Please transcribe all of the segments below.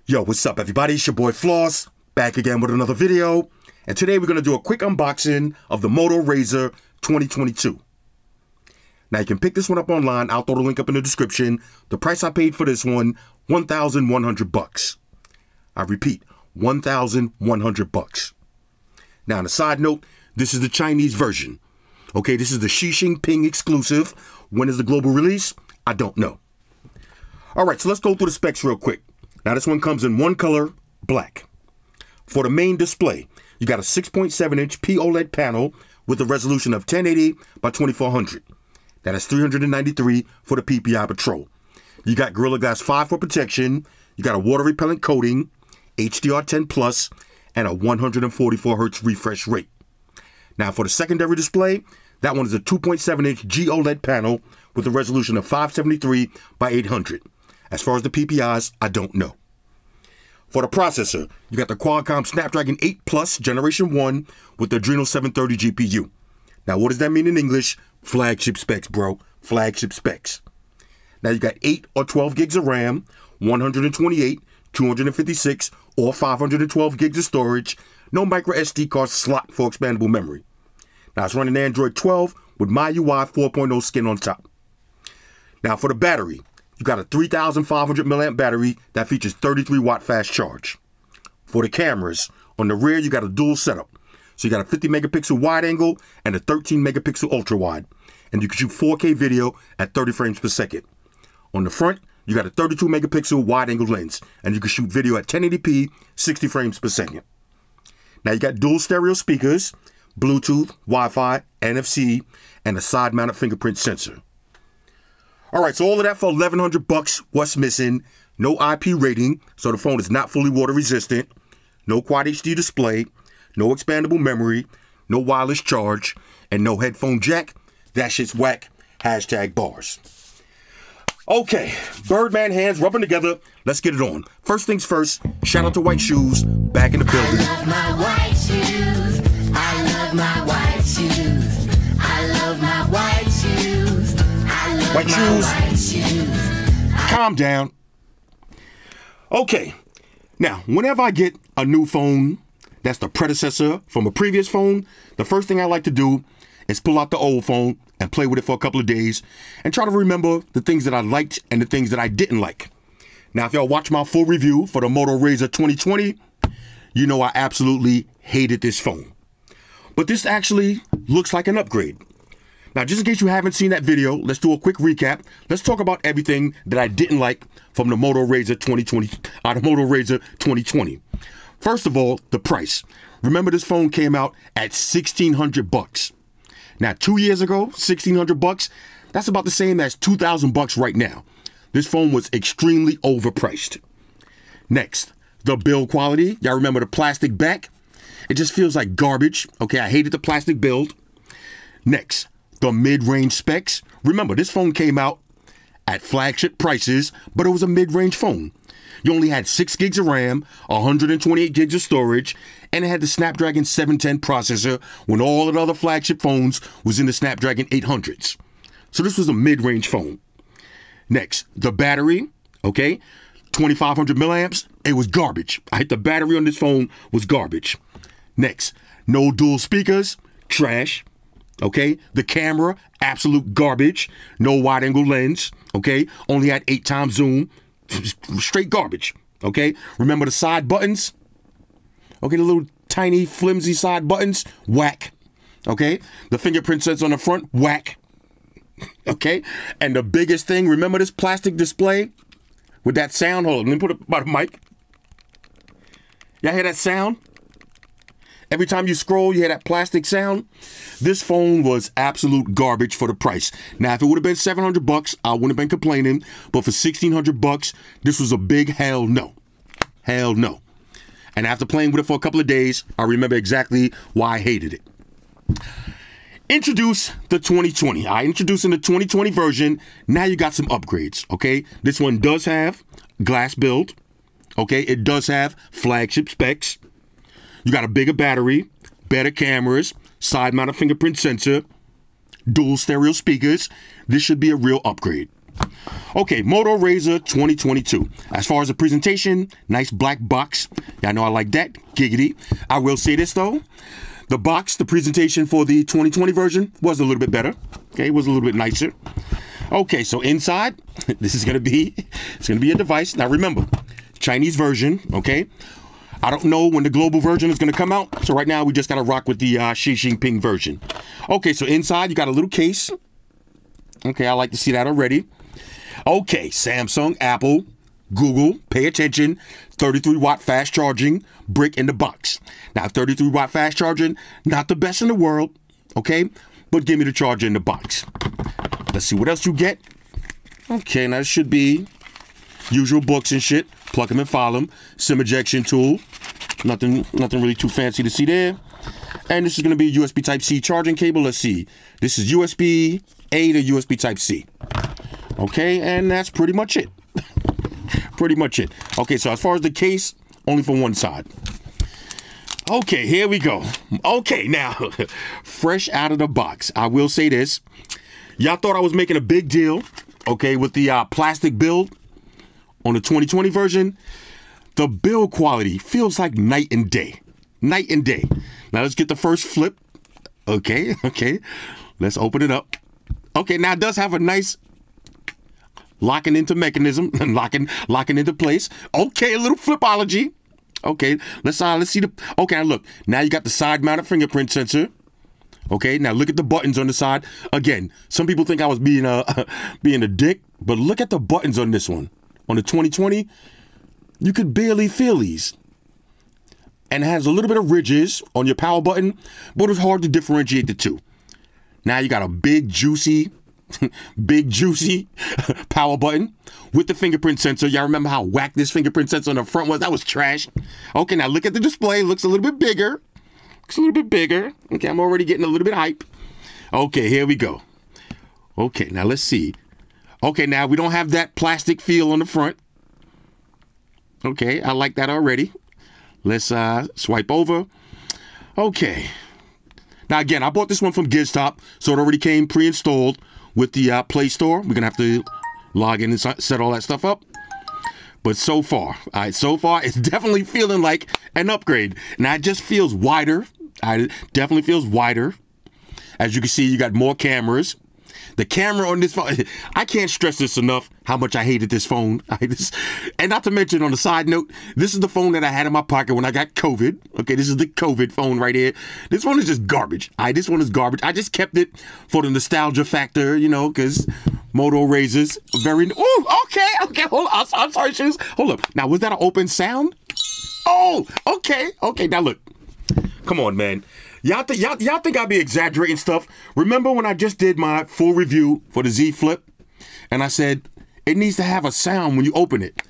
Yo, what's up everybody? It's your boy Floss, back again with another video. And today we're going to do a quick unboxing of the MOTOROLA RAZR 2022. Now you can pick this one up online. I'll throw the link up in the description. The price I paid for this one, $1,100. I repeat, $1,100. Now on a side note, this is the Chinese version. Okay, this is the Xi Jinping exclusive. When is the global release? I don't know. All right, so let's go through the specs real quick. Now this one comes in one color, black. For the main display, you got a 6.7-inch POLED panel with a resolution of 1080 by 2400. That is 393 for the PPI Patrol. You got Gorilla Glass 5 for protection. You got a water repellent coating, HDR10 Plus, and a 144 Hz refresh rate. Now for the secondary display, that one is a 2.7-inch GOLED panel with a resolution of 573 by 800. As far as the PPIs, I don't know. For the processor, you got the Qualcomm Snapdragon 8 Plus Generation 1 with the Adreno 730 GPU. Now, what does that mean in English? Flagship specs, bro. Flagship specs. Now, you got 8 or 12 gigs of RAM, 128, 256, or 512 gigs of storage. No micro SD card slot for expandable memory. Now, it's running Android 12 with MyUI 4.0 skin on top. Now, for the battery, you got a 3,500 milliamp battery that features 33 watt fast charge. For the cameras, on the rear you got a dual setup. So you got a 50 megapixel wide angle and a 13 megapixel ultra wide. And you can shoot 4K video at 30 frames per second. On the front, you got a 32 megapixel wide angle lens and you can shoot video at 1080p, 60 frames per second. Now you got dual stereo speakers, Bluetooth, Wi-Fi, NFC, and a side mounted fingerprint sensor. All right, so all of that for $1,100. What's missing? No IP rating, so the phone is not fully water resistant. No Quad HD display. No expandable memory. No wireless charge. And no headphone jack. That shit's whack. Hashtag bars. Okay, Birdman hands rubbing together. Let's get it on. First things first, shout out to White Shoes. Back in the building. I love my white shoes. I love my white shoes. I love my white shoes. White shoes. Calm down. Okay. Now, whenever I get a new phone that's the predecessor from a previous phone, the first thing I like to do is pull out the old phone and play with it for a couple of days and try to remember the things that I liked and the things that I didn't like. Now, if y'all watch my full review for the MOTOROLA RAZR 2020, you know I absolutely hated this phone. But this actually looks like an upgrade. Now, just in case you haven't seen that video, let's do a quick recap. Let's talk about everything that I didn't like from the MOTOROLA RAZR 2020. First of all, the price. Remember, this phone came out at $1,600. Now, 2 years ago, $1,600, that's about the same as $2,000 right now. This phone was extremely overpriced. Next, the build quality. Y'all remember the plastic back? It just feels like garbage. Okay, I hated the plastic build. Next, the mid-range specs. Remember, this phone came out at flagship prices, but it was a mid-range phone. You only had 6 gigs of RAM, 128 gigs of storage, and it had the Snapdragon 710 processor when all of the other flagship phones was in the Snapdragon 800s. So this was a mid-range phone. Next, the battery, okay, 2,500 milliamps, it was garbage. The battery on this phone was garbage. Next, no dual speakers, trash. Okay, the camera, absolute garbage. No wide angle lens. Okay, only had 8x zoom. Straight garbage. Okay, remember the side buttons? Okay, the little tiny flimsy side buttons, whack. Okay, the fingerprint sensor on the front, whack. Okay, and the biggest thing, remember this plastic display with that sound? Hold on, let me put it by the mic. Y'all hear that sound? Every time you scroll, you hear that plastic sound. This phone was absolute garbage for the price. Now, if it would have been $700, I wouldn't have been complaining. But for $1,600, this was a big hell no. Hell no. And after playing with it for a couple of days, I remember exactly why I hated it. Introduce the 2020. I introduced in the 2020 version. Now you got some upgrades, okay? This one does have glass build, okay? It does have flagship specs. You got a bigger battery, better cameras, side-mounted fingerprint sensor, dual stereo speakers. This should be a real upgrade. Okay, MOTOROLA RAZR 2022. As far as the presentation, nice black box. Y'all know I like that. Giggity. I will say this though. The box, the presentation for the 2020 version was a little bit better. Okay, it was a little bit nicer. Okay, so inside, this is gonna be a device. Now remember, Chinese version, okay? I don't know when the global version is gonna come out. So right now we just gotta rock with the Xi Jinping version. Okay, so inside you got a little case. Okay, I like to see that already. Okay, Samsung, Apple, Google, pay attention, 33-watt fast charging brick in the box. Now, 33-watt fast charging, not the best in the world, okay? But give me the charger in the box. Let's see what else you get. Okay, now it should be usual books and shit. Plug them and file them. SIM ejection tool. Nothing really too fancy to see there. And this is going to be a USB Type-C charging cable. Let's see. This is USB-A to USB Type-C. Okay, and that's pretty much it. Pretty much it. Okay, so as far as the case, only for one side. Okay, here we go. Okay, now, fresh out of the box. I will say this. Y'all thought I was making a big deal, okay, with the plastic build on the 2020 version. The build quality feels like night and day. Night and day. Now, let's get the first flip. Okay. Let's open it up. Okay, now it does have a nice locking into mechanism and locking into place. Okay, a little flipology. Okay, let's see the. Okay, now look. Now you got the side mounted fingerprint sensor. Okay, now look at the buttons on the side. Again, some people think I was being a dick, but look at the buttons on this one. On the 2020, you could barely feel these. And it has a little bit of ridges on your power button, but it's hard to differentiate the two. Now you got a big juicy power button with the fingerprint sensor. Y'all remember how whack this fingerprint sensor on the front was? That was trash. Okay, now look at the display. Looks a little bit bigger. Okay, I'm already getting a little bit hype. Okay, here we go. Okay, now let's see. Okay, now we don't have that plastic feel on the front. Okay, I like that already. Let's swipe over. Okay. Now again, I bought this one from GizTop, so it already came pre-installed with the Play Store. We're gonna have to log in and set all that stuff up. But so far, it's definitely feeling like an upgrade. Now it just feels wider. It definitely feels wider. As you can see, you got more cameras. The camera on this phone, I can't stress this enough, how much I hated this phone. And not to mention, on a side note, this is the phone that I had in my pocket when I got COVID. Okay, this is the COVID phone right here. This one is just garbage. This one is garbage. I just kept it for the nostalgia factor, you know, because MOTOROLA RAZR's very... Oh, okay, hold on. I'm sorry, Shoes. Hold up. Now, was that an open sound? Oh, okay. Now, look. Come on, man. Y'all think I be exaggerating stuff? Remember when I just did my full review for the Z Flip? And I said, it needs to have a sound when you open it.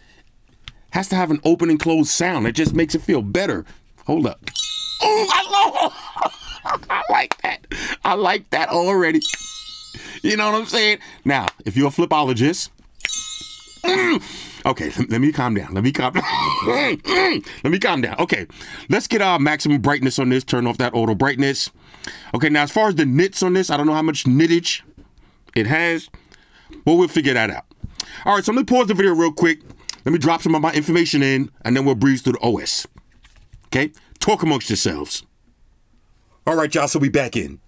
Has to have an open and closed sound. It just makes it feel better. Hold up. Oh, I like that. I like that already. You know what I'm saying? Now, if you're a flipologist... Okay, let me calm down. Let me calm down. Okay, let's get our maximum brightness on this. Turn off that auto brightness. Okay, now as far as the nits on this, I don't know how much nittage it has, but we'll figure that out. All right, so let me pause the video real quick. Let me drop some of my information in, and then we'll breeze through the OS. Okay, talk amongst yourselves. All right, y'all, so we back in.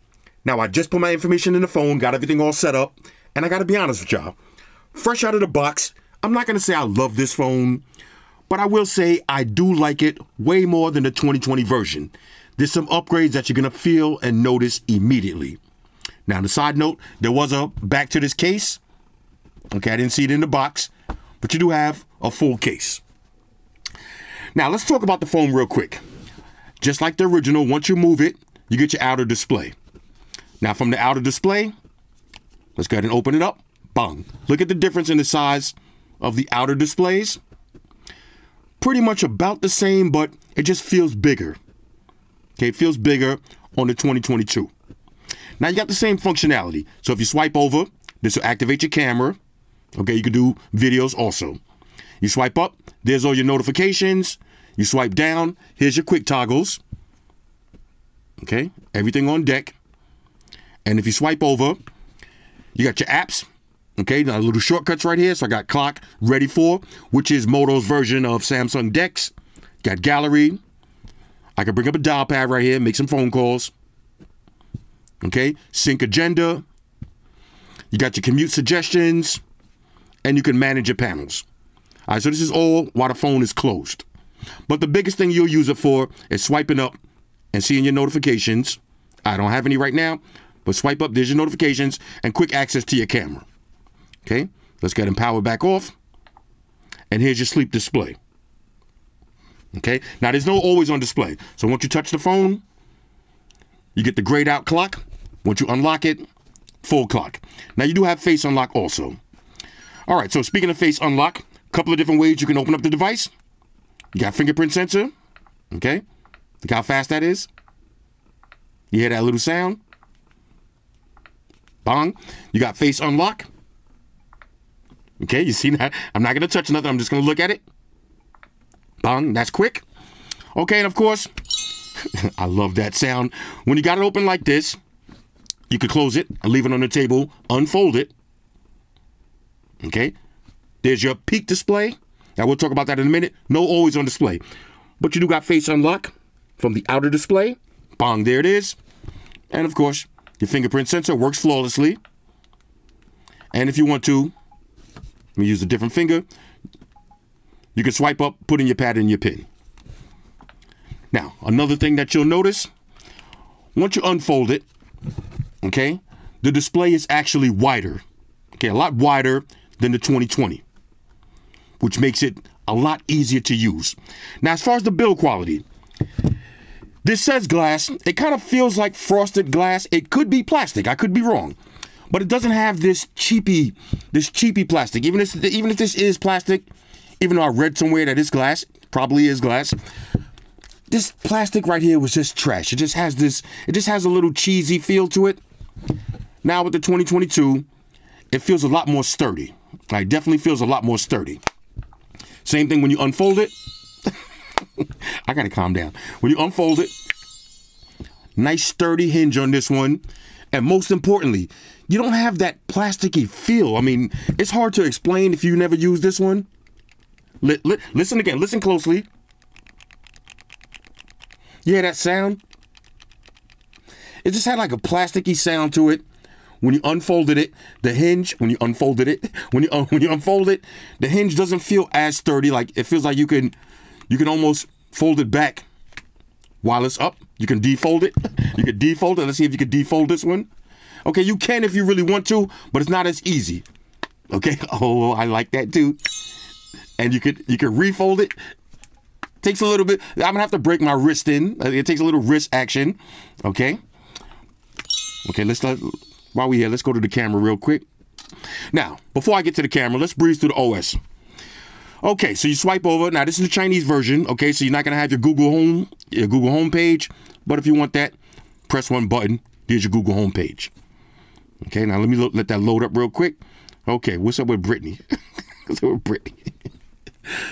Now, I just put my information in the phone, got everything all set up, and I got to be honest with y'all. Fresh out of the box, I'm not going to say I love this phone, but I will say I do like it way more than the 2020 version. There's some upgrades that you're going to feel and notice immediately. Now, on the side note, there was a back to this case. Okay, I didn't see it in the box, but you do have a full case. Now, let's talk about the phone real quick. Just like the original, once you move it, you get your outer display. Now, from the outer display, let's go ahead and open it up. Bang. Look at the difference in the size of the outer displays. Pretty much about the same, but it just feels bigger. Okay, it feels bigger on the 2022. Now you got the same functionality. So if you swipe over, this will activate your camera. Okay, you can do videos also. You swipe up, there's all your notifications. You swipe down, here's your quick toggles. Okay, everything on deck. And if you swipe over, you got your apps. Okay, now little shortcuts right here. So I got clock, ready for, which is Moto's version of Samsung DeX. Got gallery. I can bring up a dial pad right here, make some phone calls. Okay, sync agenda. You got your commute suggestions, and you can manage your panels. All right, so this is all while the phone is closed. But the biggest thing you'll use it for is swiping up and seeing your notifications. I don't have any right now, but swipe up, there's your notifications, and quick access to your camera. Okay, let's get power back off. And here's your sleep display. Okay, now there's no always on display. So once you touch the phone, you get the grayed out clock. Once you unlock it, full clock. Now you do have face unlock also. All right, so speaking of face unlock, a couple of different ways you can open up the device. You got fingerprint sensor. Okay, look how fast that is. You hear that little sound? Bong. You got face unlock. Okay, you see that? I'm not going to touch nothing. I'm just going to look at it. Bong. That's quick. Okay, and of course, I love that sound. When you got it open like this, you could close it and leave it on the table, unfold it. Okay, there's your peak display. Now we'll talk about that in a minute. No always on display. But you do got face unlock from the outer display. Bong, there it is. And of course, your fingerprint sensor works flawlessly. And if you want to, let me use a different finger. You can swipe up, put in your pad and your pin. Now, another thing that you'll notice, once you unfold it, okay, the display is actually wider. Okay, a lot wider than the 2020, which makes it a lot easier to use. Now, as far as the build quality, this says glass. It kind of feels like frosted glass. It could be plastic. I could be wrong. But it doesn't have this cheapy plastic. Even if this is plastic, even though I read somewhere that it's glass, probably is glass. This plastic right here was just trash. It just has a little cheesy feel to it. Now with the 2022, it feels a lot more sturdy. It definitely feels a lot more sturdy. Same thing when you unfold it. I gotta calm down. When you unfold it, nice sturdy hinge on this one. And most importantly, you don't have that plasticky feel. I mean, it's hard to explain if you never use this one. Listen again, listen closely. You hear that sound? It just had like a plasticky sound to it. When you unfolded it, the hinge, when you unfold it, the hinge doesn't feel as sturdy. Like it feels like you can almost fold it back while it's up. You can defold it. You can defold it. Let's see if you can defold this one. Okay, you can if you really want to, but it's not as easy. Okay. Oh, I like that too. And you can refold it. Takes a little bit. I'm gonna have to break my wrist in. It takes a little wrist action. Okay. Okay. While we're here, let's go to the camera real quick. Now, before I get to the camera, let's breeze through the OS. Okay, so you swipe over. Now, this is the Chinese version. Okay, so you're not gonna have your Google Home page, but if you want that, press one button. There's your Google Home page. Okay, now let me let that load up real quick. Okay, what's up with Brittany? What's up with Brittany?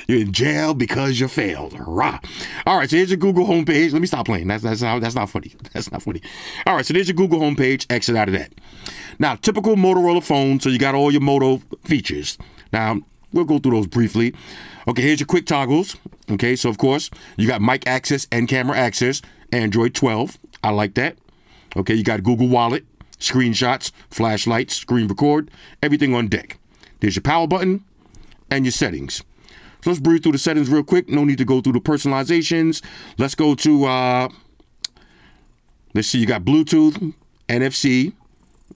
You're in jail because you failed. Rah. All right, so here's your Google homepage. Let me stop playing. That's not funny. That's not funny. All right, so there's your Google homepage. Exit out of that. Now, typical Motorola phone. So you got all your Moto features. Now, we'll go through those briefly. Okay, here's your quick toggles. Okay, so of course, you got mic access and camera access. Android 12. I like that. Okay, you got Google Wallet, screenshots, flashlights, screen record, everything on deck. There's your power button and your settings. So let's breeze through the settings real quick. No need to go through the personalizations. Let's go to, let's see, you got Bluetooth, NFC,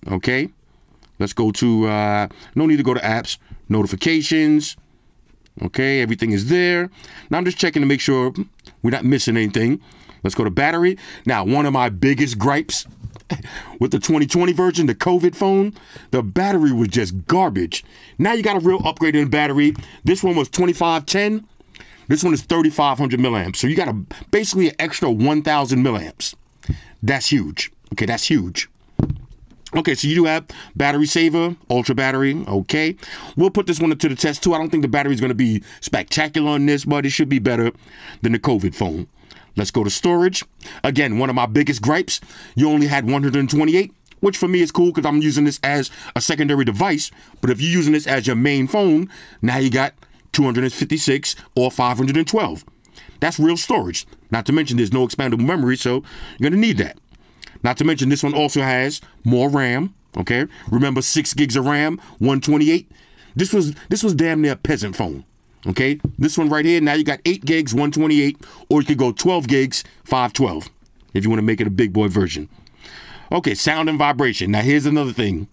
okay. Let's go to, no need to go to apps, notifications, okay, everything is there. Now I'm just checking to make sure we're not missing anything. Let's go to battery. Now, one of my biggest gripes with the 2020 version, the COVID phone, the battery was just garbage. Now you got a real upgrade in battery. This one was 2510. This one is 3500 milliamps. So you got basically an extra 1000 milliamps. That's huge. Okay, that's huge. Okay, so you do have battery saver, ultra battery. Okay, we'll put this one to the test too. I don't think the battery is going to be spectacular on this, but it should be better than the COVID phone. Let's go to storage. Again, one of my biggest gripes, you only had 128 which for me is cool because I'm using this as a secondary device. But if you're using this as your main phone, now you got 256 or 512. That's real storage. Not to mention there's no expandable memory, so you're going to need that. Not to mention this one also has more RAM, okay? Remember 6 gigs of RAM, 128? This was damn near a peasant phone, okay? This one right here, now you got 8 gigs, 128, or you could go 12 gigs, 512, if you want to make it a big boy version. Okay, sound and vibration. Now here's another thing.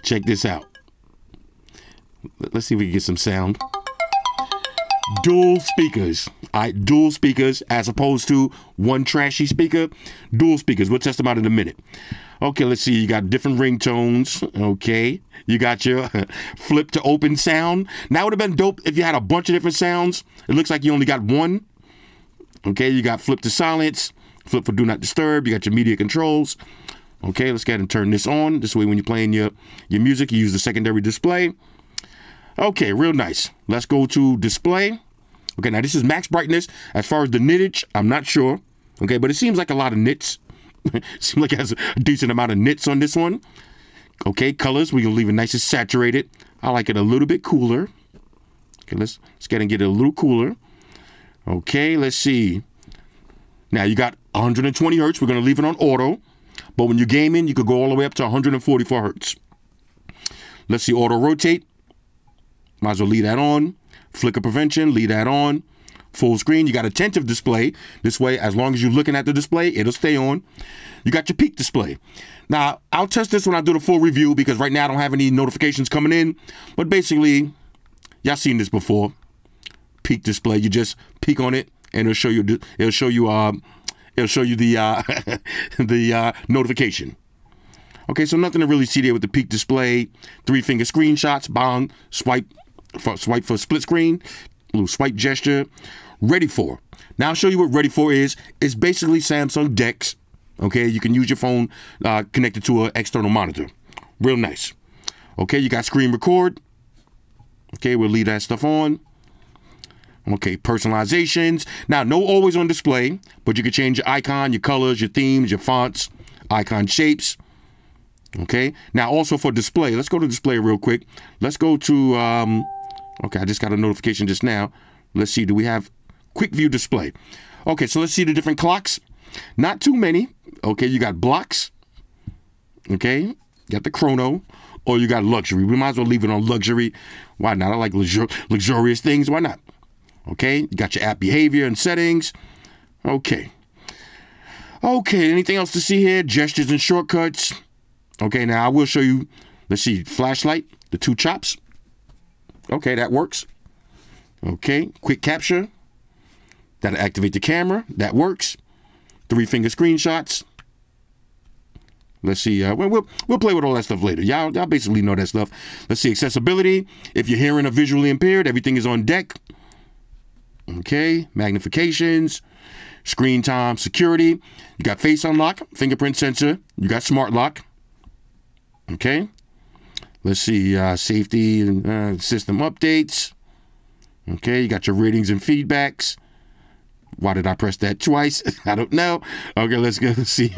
Check this out. Let's see if we can get some sound. Dual speakers. All right, dual speakers as opposed to one trashy speaker. Dual speakers. We'll test them out in a minute. Okay, let's see. You got different ringtones. Okay. You got your flip to open sound. Now it would have been dope if you had a bunch of different sounds. It looks like you only got one. Okay, you got flip to silence, flip for do not disturb. You got your media controls. Okay, let's go ahead and turn this on. This way when you're playing your music, you use the secondary display. Okay, real nice. Let's go to display. Okay, now this is max brightness. As far as the nittage, I'm not sure. Okay, but it seems like a lot of nits. Seems like it has a decent amount of nits on this one. Okay, colors, we're gonna leave it nice and saturated. I like it a little bit cooler. Okay, let's go ahead and get it a little cooler. Okay, let's see. Now you got 120 hertz. We're gonna leave it on auto. But when you're gaming, you could go all the way up to 144 hertz. Let's see, auto rotate. Might as well leave that on. Flicker prevention, leave that on. Full screen, you got attentive display. This way, as long as you're looking at the display, it'll stay on. You got your peak display. Now, I'll test this when I do the full review because right now I don't have any notifications coming in. But basically, y'all seen this before. Peak display, you just peek on it and it'll show you the the notification. Okay, so nothing to really see there with the peak display. 3-finger screenshots, bang, swipe for split screen, little swipe gesture. Ready for. Now I'll show you what ready for is. It's basically Samsung DeX. Okay, you can use your phone connected to an external monitor. Real nice. Okay, you got screen record. Okay, we'll leave that stuff on. Okay, personalizations. Now, no always on display, but you can change your icon, your colors, your themes, your fonts, icon shapes. Okay, now also for display, let's go to display real quick. Let's go to, okay, I just got a notification just now. Let's see, do we have quick view display? Okay, so let's see the different clocks. Not too many. Okay, you got blocks. Okay, you got the chrono, or you got luxury. We might as well leave it on luxury. Why not? I like luxurious things. Why not? Okay, you got your app behavior and settings. Okay. Okay, anything else to see here? Gestures and shortcuts. Okay, now I will show you, let's see, flashlight, the 2 chops. Okay, that works. Okay, quick capture. That'll activate the camera. That works. 3-finger screenshots. Let's see, we'll play with all that stuff later. Y'all basically know that stuff. Let's see, accessibility. If you're hearing or visually impaired, everything is on deck. Okay, magnifications, screen time, security. You got face unlock, fingerprint sensor. You got smart lock. Okay, let's see, safety and system updates. Okay, you got your ratings and feedbacks. Why did I press that twice? I don't know. Okay, let's go see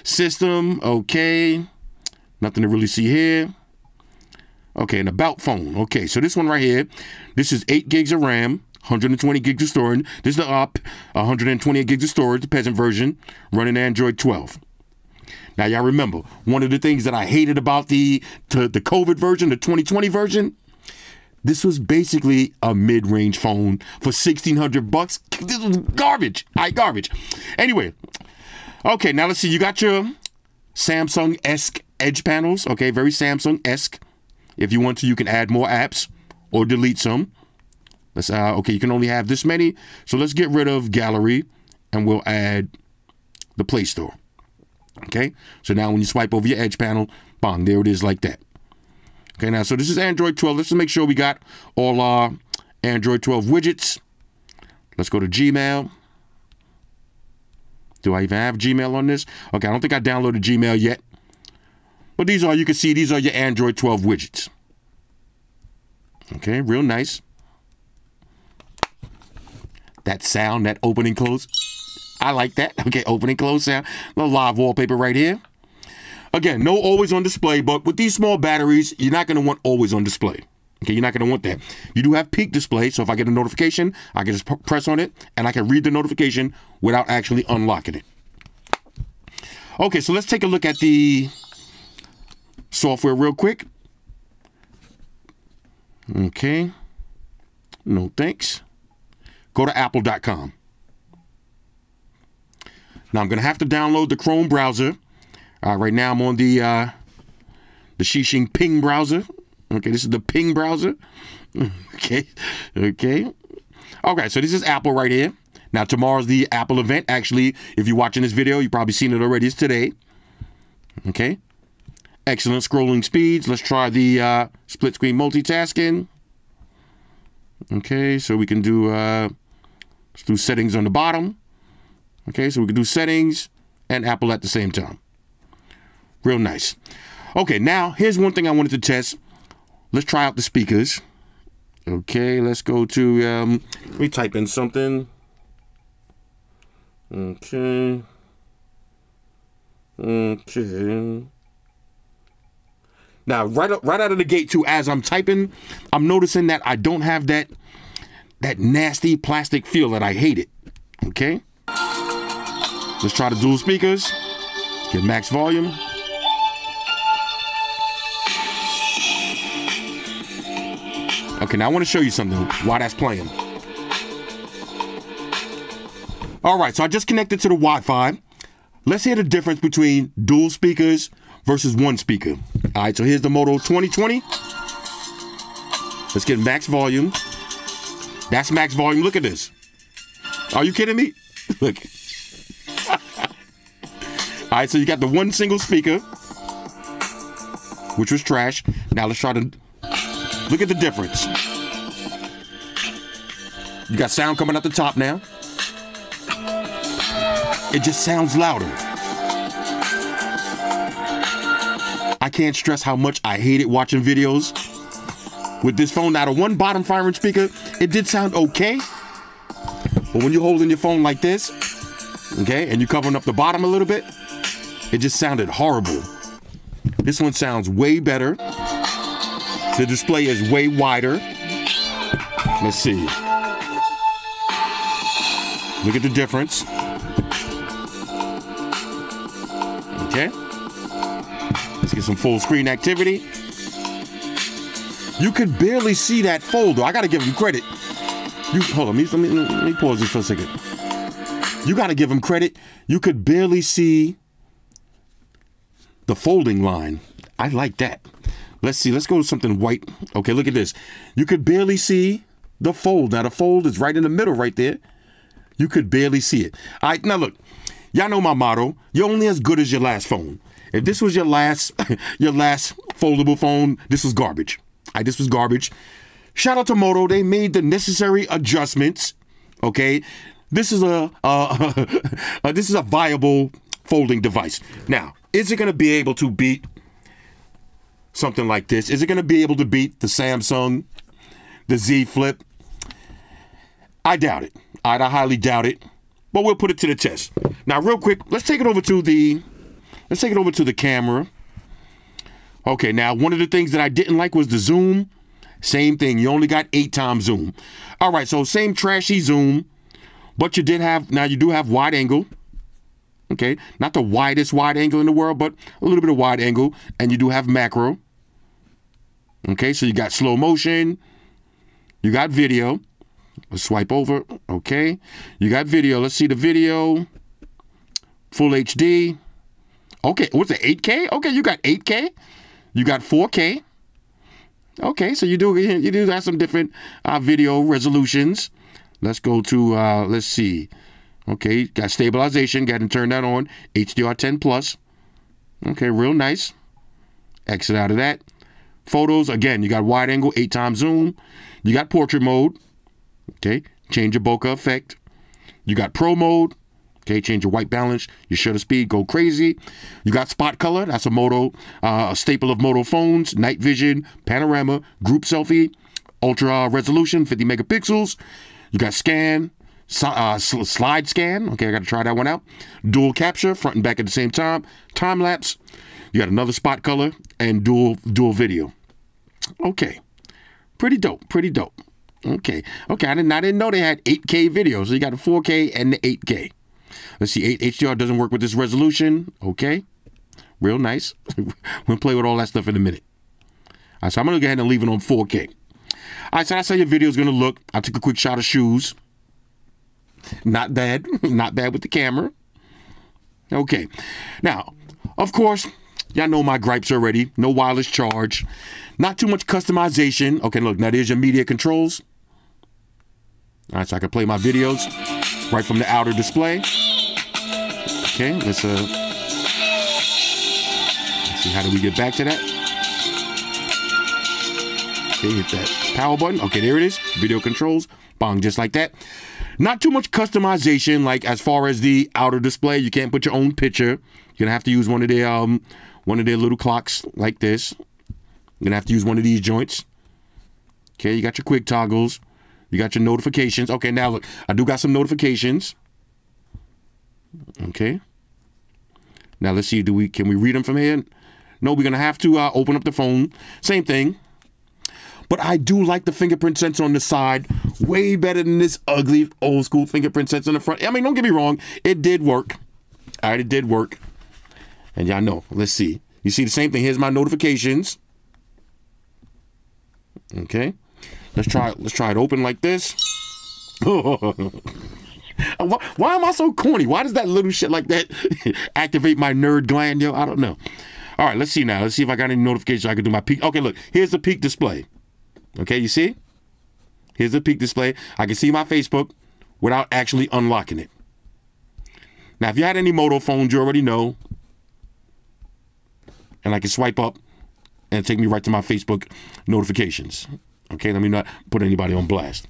system. Okay, nothing to really see here. Okay, an about phone. Okay, so this one right here, this is 8 gigs of RAM, 120 gigs of storage. This is the 128 gigs of storage, the peasant version, running Android 12. Now, y'all remember, one of the things that I hated about the COVID version, the 2020 version, this was basically a mid-range phone for $1,600. This was garbage. Garbage. Anyway, okay, now let's see. You got your Samsung-esque edge panels. Okay, very Samsung-esque. If you want to, you can add more apps or delete some. Let's okay, you can only have this many. So let's get rid of gallery and we'll add the Play Store. Okay, so now when you swipe over your edge panel, bang, there it is like that. Okay, now, so this is Android 12. Let's just make sure we got all our Android 12 widgets. Let's go to Gmail. Do I even have Gmail on this? Okay, I don't think I downloaded Gmail yet. But these are, you can see, these are your Android 12 widgets. Okay, real nice. That sound, that open and close. I like that. Okay, open and close sound. A little live wallpaper right here. Again, no always on display, but with these small batteries, you're not going to want always on display. Okay, you're not going to want that. You do have peak display, so if I get a notification, I can just press on it, and I can read the notification without actually unlocking it. Okay, so let's take a look at the software real quick. Okay. No thanks. Go to apple.com. Now I'm going to have to download the Chrome browser. Right now I'm on the Xishing Ping browser. Okay, this is the Ping browser. Okay. Okay, so this is Apple right here. Now tomorrow's the Apple event. Actually, if you're watching this video, you've probably seen it already. It's today. Okay. Excellent scrolling speeds. Let's try the split screen multitasking. Okay, so we can do let's do settings on the bottom. Okay, so we can do settings and Apple at the same time. Real nice. Okay, now here's one thing I wanted to test. Let's try out the speakers. Okay, let's go to let me type in something. Okay. Now, right out of the gate, too, as I'm typing, I'm noticing that I don't have that nasty plastic feel that I hate it. Okay? Let's try the dual speakers. Get max volume. Okay, now I want to show you something while that's playing. All right, so I just connected to the Wi-Fi. Let's hear the difference between dual speakers versus one speaker. All right, so here's the Moto 2020. Let's get max volume. That's max volume. Look at this. Are you kidding me? Look. All right, so you got the one single speaker, which was trash. Now let's try to look at the difference. You got sound coming out the top now. It just sounds louder. I can't stress how much I hated watching videos with this phone. Now, the one bottom firing speaker, it did sound okay. But when you're holding your phone like this, okay, and you're covering up the bottom a little bit, it just sounded horrible. This one sounds way better. The display is way wider. Let's see. Look at the difference. Okay. Let's get some full screen activity. You could barely see that folder. I gotta give him credit. Hold on, let me pause this for a second. You gotta give him credit. You could barely see the folding line. I like that. Let's see, let's go to something white. Okay, look at this. You could barely see the fold. Now the fold is right in the middle right there. You could barely see it. All right, now look, y'all know my motto. You're only as good as your last phone. If this was your last foldable phone, this was garbage. All right, this was garbage. Shout out to Moto. They made the necessary adjustments. Okay, this is a viable folding device. Now, is it going to be able to beat something like this? Is it going to be able to beat the Samsung, the Z Flip? I doubt it. I highly doubt it. But we'll put it to the test. Now, real quick, let's take it over to the camera. Okay, now one of the things that I didn't like was the zoom. Same thing. You only got 8x zoom. All right, so same trashy zoom, but you do have wide angle. Okay, not the widest wide angle in the world, but a little bit of wide angle, and you do have macro. Okay, so you got slow motion, you got video. Let's swipe over. Okay, you got video. Let's see the video. Full HD. Okay, what's it, 8K? Okay, you got 8K. You got 4K. Okay, so you do have some different video resolutions. Let's go to, let's see. Okay, got stabilization. Got to turn that on. HDR10 plus. Okay, real nice. Exit out of that. Photos, again, you got wide angle, 8x zoom. You got portrait mode. Okay, change your bokeh effect. You got pro mode. Okay, change your white balance, your shutter speed, go crazy. You got spot color. That's a Moto, a staple of Moto phones. Night vision, panorama, group selfie, ultra resolution, 50 megapixels. You got scan, slide scan. Okay, I got to try that one out. Dual capture, front and back at the same time. Time lapse. You got another spot color and dual video. Okay, pretty dope. Pretty dope. Okay. I didn't know they had 8K videos. So you got the 4K and the 8K. Let's see. HDR doesn't work with this resolution. Okay, real nice. We'll play with all that stuff in a minute. All right, so I'm gonna go ahead and leave it on 4K. All right, so that's how your video is gonna look. I took a quick shot of shoes. Not bad. Not bad with the camera. Okay. Now, of course, y'all know my gripes already. No wireless charge. Not too much customization. Okay, look, now there's your media controls. All right, so I can play my videos right from the outer display. Okay, let's see, how do we get back to that? Okay, hit that power button. Okay, there it is. Video controls. Bong, just like that. Not too much customization, like as far as the outer display. You can't put your own picture. You're gonna have to use one of their little clocks like this. You're gonna have to use one of these joints. Okay, you got your quick toggles. You got your notifications. Okay, now look, I do got some notifications. Okay. Now let's see, can we read them from here? No, we're gonna have to open up the phone. Same thing. But I do like the fingerprint sensor on the side way better than this ugly old school fingerprint sensor on the front. I mean, don't get me wrong, it did work. All right, it did work. And y'all know, let's see. You see the same thing. Here's my notifications. Okay. Let's try it open like this. Why am I so corny? Why does that little shit like that activate my nerd gland, yo? I don't know. All right, let's see now. Let's see if I got any notifications. I can do my peak. Okay, look. Here's the peak display. Okay, you see? Here's the peak display. I can see my Facebook without actually unlocking it. Now, if you had any Moto phones, you already know. And I can swipe up and take me right to my Facebook notifications. Okay, let me not put anybody on blast.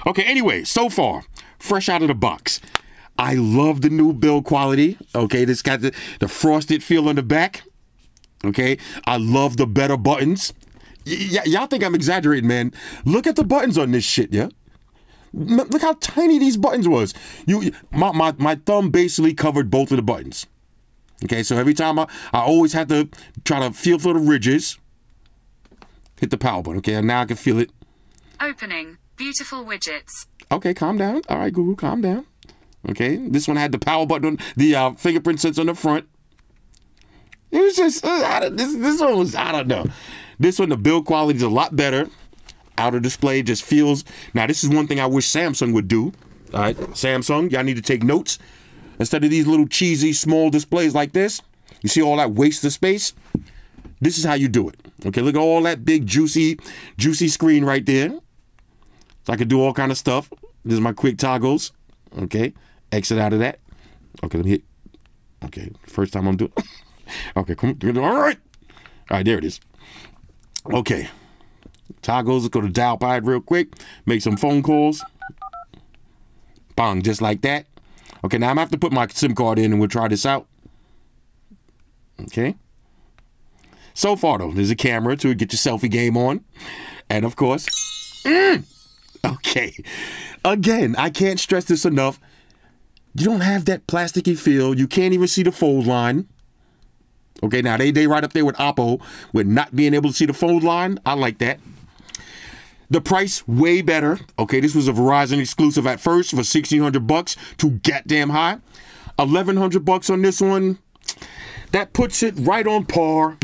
Okay, anyway, so far, fresh out of the box. I love the new build quality. Okay, this got the frosted feel on the back. Okay, I love the better buttons. Y'all think I'm exaggerating, man. Look at the buttons on this shit, yeah? Look how tiny these buttons was. My thumb basically covered both of the buttons. Okay, so every time I always had to try to feel for the ridges. Hit the power button. Okay, and now I can feel it. Opening. Beautiful widgets. Okay, calm down. All right, Google, calm down. Okay, this one had the power button, the fingerprint sensor on the front. It was just, this one was, I don't know. This one, the build quality is a lot better. Outer display just feels, now this is one thing I wish Samsung would do. All right, Samsung, y'all need to take notes. Instead of these little cheesy small displays like this, you see all that waste of space? This is how you do it. Okay, look at all that big juicy screen right there. So I can do all kind of stuff. This is my quick toggles. Okay, exit out of that. Okay, let me hit. Okay, first time I'm doing. Okay, come on. All right, there it is. Okay, toggles. Let's go to dial pad real quick. Make some phone calls. Bang, just like that. Okay, now I'm gonna have to put my SIM card in and we'll try this out. Okay. So far though, there's a camera to get your selfie game on. And of course, okay. Again, I can't stress this enough. You don't have that plasticky feel. You can't even see the fold line. Okay, now they right up there with Oppo with not being able to see the fold line. I like that. The price, way better. Okay, this was a Verizon exclusive at first for $1,600 to goddamn high. $1,100 on this one. That puts it right on par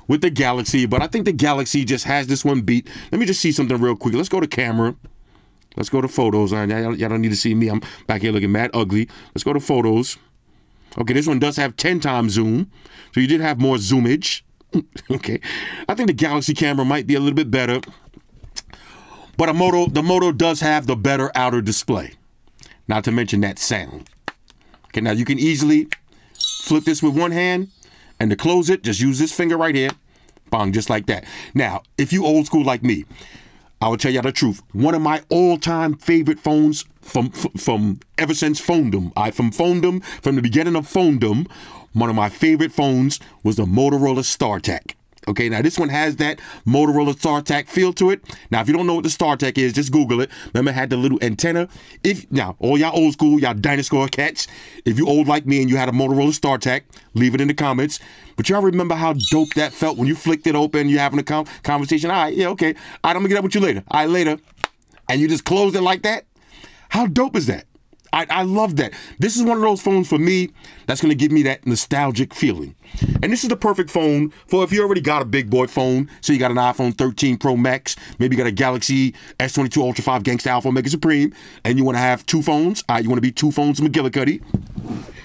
with the Galaxy, but I think the Galaxy just has this one beat. Let me just see something real quick. Let's go to camera. Let's go to photos. Y'all don't need to see me. I'm back here looking mad ugly. Let's go to photos. Okay, this one does have 10 times zoom, so you did have more zoomage. Okay, I think the Galaxy camera might be a little bit better, but the Moto does have the better outer display. Not to mention that sound. Okay, now you can easily flip this with one hand, and to close it, just use this finger right here. Bang, just like that. Now, if you old school like me, I will tell you the truth. One of my all-time favorite phones from ever since Phonedom. From the beginning of Phonedom, one of my favorite phones was the Motorola StarTAC. Okay, now this one has that Motorola StarTAC feel to it. Now, if you don't know what the StarTAC is, just Google it. Remember, it had the little antenna. Now, all y'all old school, y'all dinosaur cats, if you old like me and you had a Motorola StarTAC, leave it in the comments. But y'all remember how dope that felt when you flicked it open, you're having a conversation. All right, yeah, okay. All right, I'm going to get up with you later. All right, later. And you just closed it like that? How dope is that? I love that. This is one of those phones for me that's going to give me that nostalgic feeling. And this is the perfect phone for if you already got a big boy phone. So you got an iPhone 13 Pro Max, maybe you got a Galaxy S22 Ultra 5 Gangsta Alpha Mega Supreme, and you want to have two phones. All right, you want to be two phones McGillicuddy.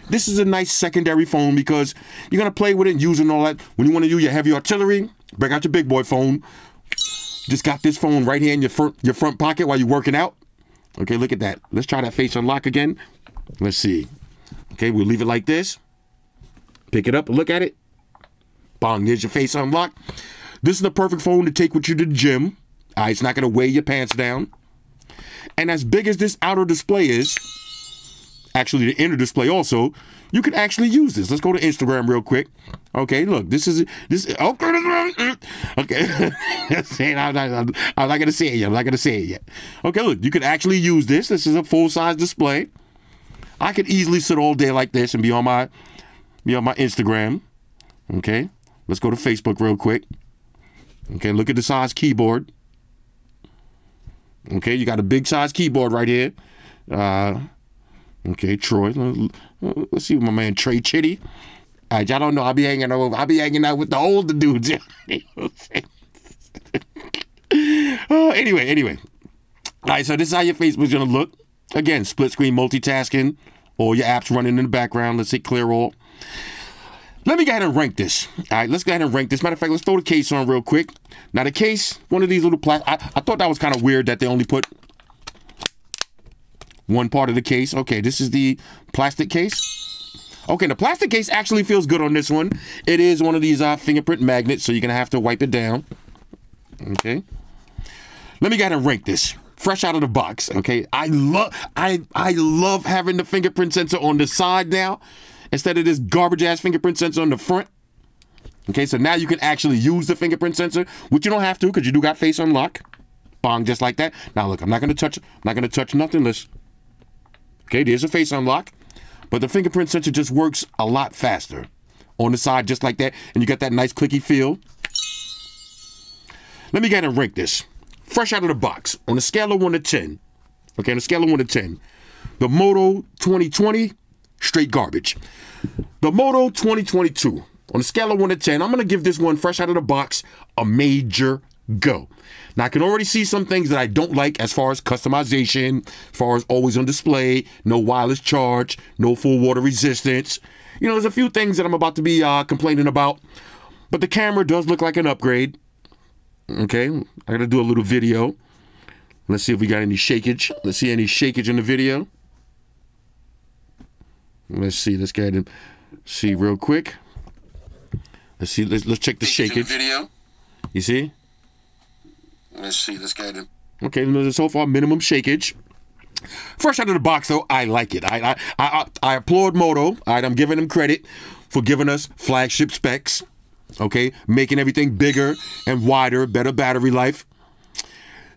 This is a nice secondary phone because you're going to play with it and use it and all that. When you want to do your heavy artillery, break out your big boy phone. Just got this phone right here in your front pocket while you're working out. Okay, look at that. Let's try that face unlock again. Let's see. Okay, we'll leave it like this. Pick it up and look at it. Bong, there's your face unlock. This is the perfect phone to take with you to the gym. All right, it's not going to weigh your pants down. And as big as this outer display is, actually the inner display also, you can actually use this. Let's go to Instagram real quick. Okay, look, this okay. Okay, I'm not gonna say it yet. I'm not gonna say it yet. Okay, look, you can actually use this. This is a full-size display. I could easily sit all day like this and be on my Instagram. Okay, let's go to Facebook real quick. Okay, look at the size keyboard. Okay, you got a big size keyboard right here. Okay, Troy. Let's see my man Trey Chitty. All right, y'all don't know. I'll be hanging out with the older dudes. Anyway. All right, so this is how your Facebook's gonna look. Again, split screen multitasking. All your apps running in the background. Let's hit clear all. Let me go ahead and rank this. All right, let's go ahead and rank this. Matter of fact, let's throw the case on real quick. Now the case, one of these little I thought that was kind of weird that they only put one part of the case. Okay, this is the plastic case. Okay, the plastic case actually feels good on this one. It is one of these fingerprint magnets, so you're gonna have to wipe it down. Okay. Let me go ahead and rank this. Fresh out of the box. Okay. I love having the fingerprint sensor on the side now instead of this garbage ass fingerprint sensor on the front. Okay, so now you can actually use the fingerprint sensor, which you don't have to because you do got face unlock. Bong, just like that. Now look, I'm not gonna touch nothing. Okay, there's a face unlock, but the fingerprint sensor just works a lot faster on the side, just like that, and you got that nice clicky feel. Let me go ahead and rank this. Fresh out of the box, on a scale of 1 to 10. Okay, on a scale of 1 to 10. The Moto 2020, straight garbage. The Moto 2022, on a scale of 1 to 10, I'm gonna give this one, fresh out of the box, a major go. Now, I can already see some things that I don't like as far as customization, as far as always on display, no wireless charge, no full water resistance. You know, there's a few things that I'm about to be complaining about, but the camera does look like an upgrade. Okay, I gotta do a little video. Let's see if we got any shakeage. Let's see any shakeage in the video. Let's see, let's go ahead and see real quick. Let's see, let's check the shakeage. Video. You see? Let's see, let's get it. Okay, so far minimum shakeage. Fresh out of the box though, I like it. I applaud Moto. All right, I'm giving them credit for giving us flagship specs. Okay, making everything bigger and wider, better battery life.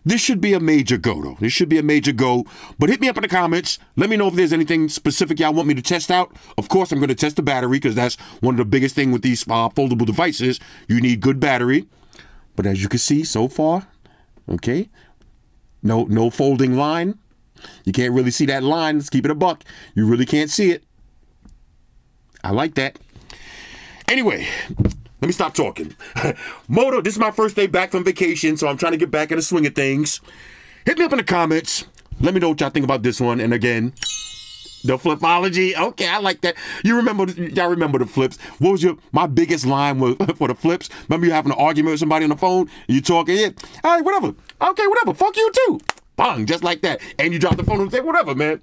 This should be a major go though. This should be a major go. But hit me up in the comments. Let me know if there's anything specific y'all want me to test out. Of course, I'm going to test the battery because that's one of the biggest things with these foldable devices. You need good battery. But as you can see so far, okay, no folding line. You can't really see that line. Let's keep it a buck. You really can't see it. I like that. Anyway, let me stop talking. Moto, this is my first day back from vacation, so I'm trying to get back in the swing of things. Hit me up in the comments. Let me know what y'all think about this one. And again, the flipology. Okay, I like that. Y'all remember the flips. What was my biggest line for the flips? Remember you having an argument with somebody on the phone? And you talking, yeah, all right, whatever. Okay, whatever. Fuck you too. Bang, just like that. And you drop the phone and say, whatever, man.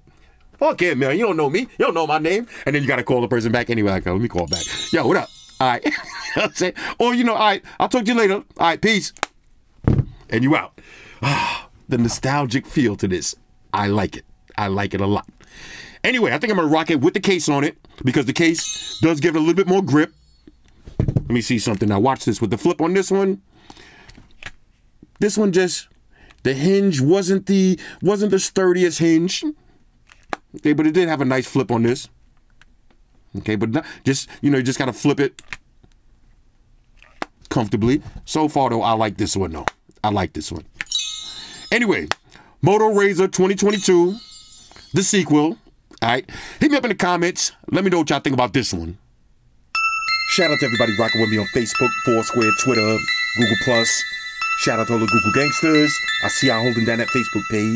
Fuck it, man. You don't know me. You don't know my name. And then you got to call the person back anyway. Like, let me call back. Yo, what up? All right. Or, you know, all right, I'll talk to you later. All right, peace. And you out. The nostalgic feel to this. I like it. I like it a lot. Anyway, I think I'm going to rock it with the case on it because the case does give it a little bit more grip. Let me see something now. Watch this with the flip on this one. This one just, the hinge wasn't the sturdiest hinge. Okay, but it did have a nice flip on this. Okay, but not, just, you know, you just gotta flip it comfortably. So far though, I like this one though. I like this one. Anyway, MOTOROLA RAZR 2022, the sequel. All right, hit me up in the comments. Let me know what y'all think about this one. Shout out to everybody rocking with me on Facebook, Foursquare, Twitter, Google+. Shout out to all the Google gangsters. I see y'all holding down that Facebook page.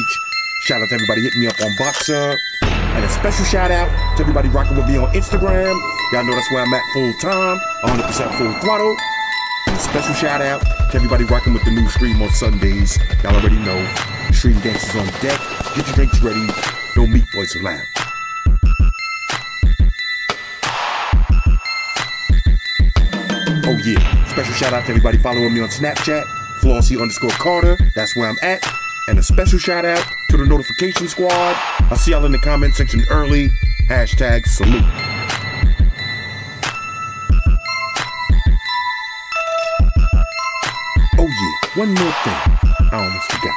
Shout out to everybody hitting me up on Boxer. And a special shout out to everybody rocking with me on Instagram. Y'all know that's where I'm at full time, 100% full throttle. And a special shout out to everybody rocking with the new stream on Sundays. Y'all already know. Stream gangsters on deck. Get your drinks ready. No meat boys allowed. Oh yeah, special shout out to everybody following me on Snapchat, Flossy_Carter, that's where I'm at. And a special shout out to the notification squad. I'll see y'all in the comment section early. Hashtag salute. Oh yeah, one more thing. I almost forgot.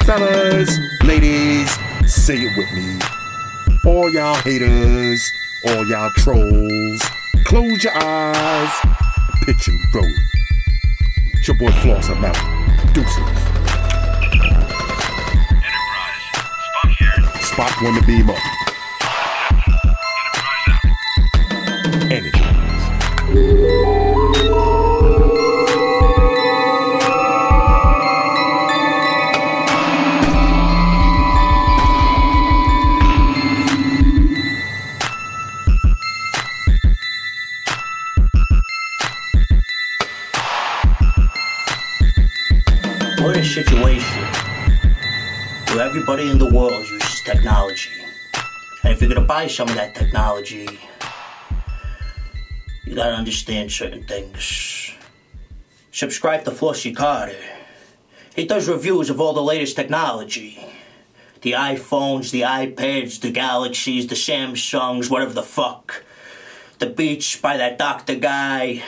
Fellas, ladies, say it with me. All y'all haters, all y'all trolls, close your eyes. Picture rolling. It's your boy Floss, I'm out. Deuces. Enterprise, Spock here. Spock want to beam up. Enterprise out. Energy. We're in a situation where everybody in the world uses technology. And if you're gonna buy some of that technology, you gotta understand certain things. Subscribe to Flossy Carter. He does reviews of all the latest technology. The iPhones, the iPads, the Galaxies, the Samsungs, whatever the fuck. The Beats by that doctor guy.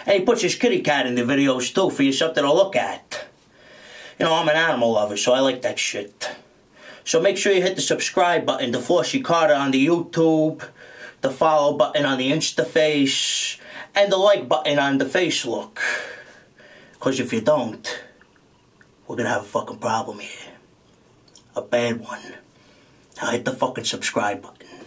And he puts his kitty cat in the videos too for you something to look at. You know, I'm an animal lover, so I like that shit. So make sure you hit the subscribe button to Flossy Carter on the YouTube, the follow button on the Instaface, and the like button on the Facelook. Because if you don't, we're gonna have a fucking problem here. A bad one. Now hit the fucking subscribe button.